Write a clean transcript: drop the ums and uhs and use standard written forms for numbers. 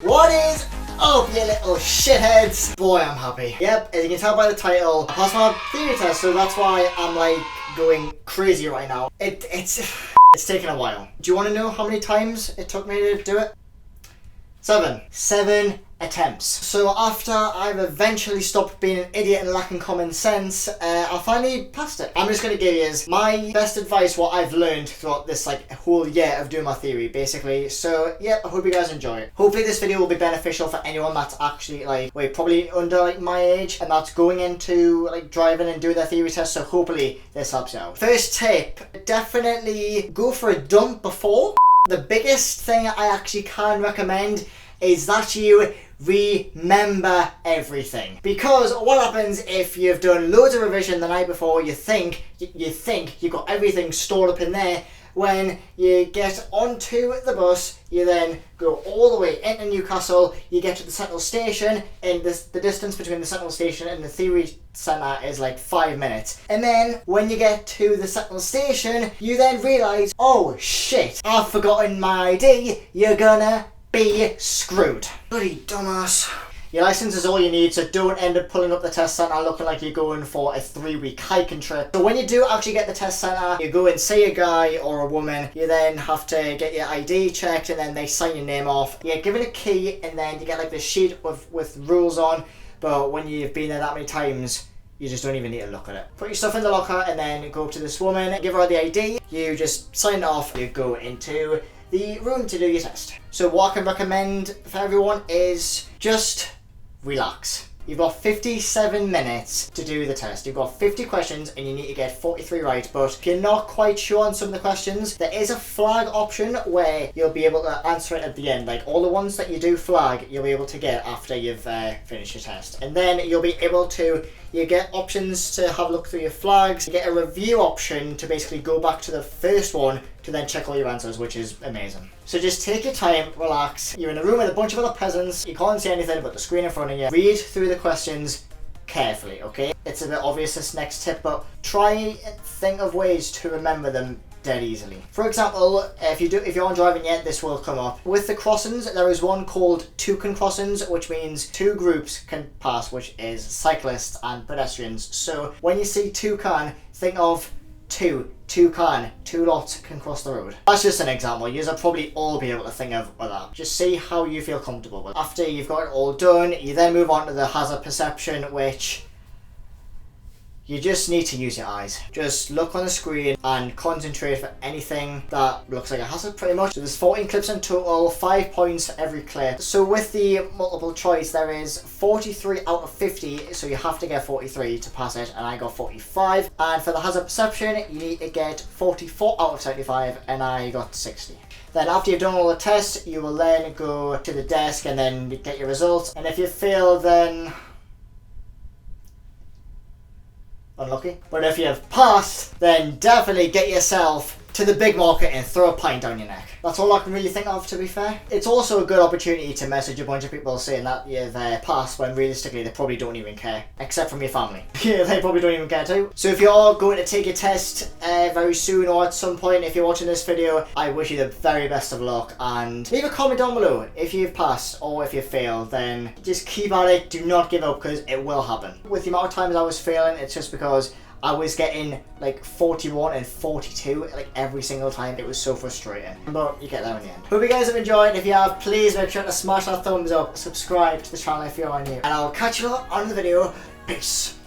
What is up, you little shitheads? Boy, I'm happy. Yep, as you can tell by the title, I passed my theory test, so that's why I'm like going crazy right now. It's taken a while. Do you want to know how many times it took me to do it? 7 attempts. So after I've eventually stopped being an idiot and lacking common sense, I finally passed it. I'm just going to give you my best advice, what I've learned throughout this like whole year of doing my theory basically. So yeah, I hope you guys enjoy it. Hopefully this video will be beneficial for anyone that's actually like, probably under like my age and that's going into like driving and doing their theory test, so hopefully this helps you out. First tip, definitely go for a dump before. The biggest thing I actually can recommend is that you remember everything, because what happens if you've done loads of revision the night before, you think you've got everything stored up in there. When you get onto the bus, you then go all the way into Newcastle, you get to the central station, and the distance between the central station and the theory centre is like 5 minutes. And then when you get to the central station, you then realise, oh shit, I've forgotten my ID, you're gonna be screwed. Bloody dumbass. Your licence is all you need, so don't end up pulling up the test centre looking like you're going for a 3-week hiking trip. So when you do actually get the test centre, you go and see a guy or a woman, you then have to get your ID checked and then they sign your name off. You get given a key and then you get like this sheet with rules on, but when you've been there that many times, you just don't even need to look at it. Put your stuff in the locker and then go up to this woman, give her the ID, you just sign it off, you go into the room to do your test. So what I can recommend for everyone is just relax. You've got 57 minutes to do the test. You've got 50 questions and you need to get 43 right, but if you're not quite sure on some of the questions, there is a flag option where you'll be able to answer it at the end. Like all the ones that you do flag, you'll be able to get after you've finished your test. And then you'll be able to, you get options to have a look through your flags, you get a review option to basically go back to the first one to then check all your answers, which is amazing. So just take your time, relax. You're in a room with a bunch of other peasants, you can't see anything but the screen in front of you. Read through the questions carefully, okay? It's a bit obvious this next tip, but try and think of ways to remember them dead easily. For example, if you aren't driving yet, this will come up. With the crossings, there is one called toucan crossings, which means two groups can pass, which is cyclists and pedestrians. So when you see toucan, think of toucan, two lots can cross the road. That's just an example. You'll probably all be able to think of that. Just see how you feel comfortable with it. After you've got it all done, you then move on to the hazard perception, which you just need to use your eyes. Just look on the screen and concentrate for anything that looks like a hazard pretty much. So there's 14 clips in total, 5 points for every clip. So with the multiple choice there is 43 out of 50, so you have to get 43 to pass it, and I got 45. And for the hazard perception you need to get 44 out of 75 and I got 60. Then after you've done all the tests, you will then go to the desk and then get your results, and if you fail then unlucky. But if you've passed, then definitely get yourself to the big market and throw a pint down your neck. That's all I can really think of, to be fair. It's also a good opportunity to message a bunch of people saying that you've passed, when realistically they probably don't even care, except from your family. Yeah, they probably don't even care too. So if you're going to take your test very soon or at some point, if you're watching this video, I wish you the very best of luck, and leave a comment down below if you've passed or if you failed. Then just keep at it, do not give up, because it will happen. With the amount of times I was failing, it's just because I was getting like 41 and 42 like every single time. It was so frustrating, but you get there in the end. Hope you guys have enjoyed. If you have, please make sure to smash that thumbs up, subscribe to the channel if you're new, and I'll catch you all on the video. Peace.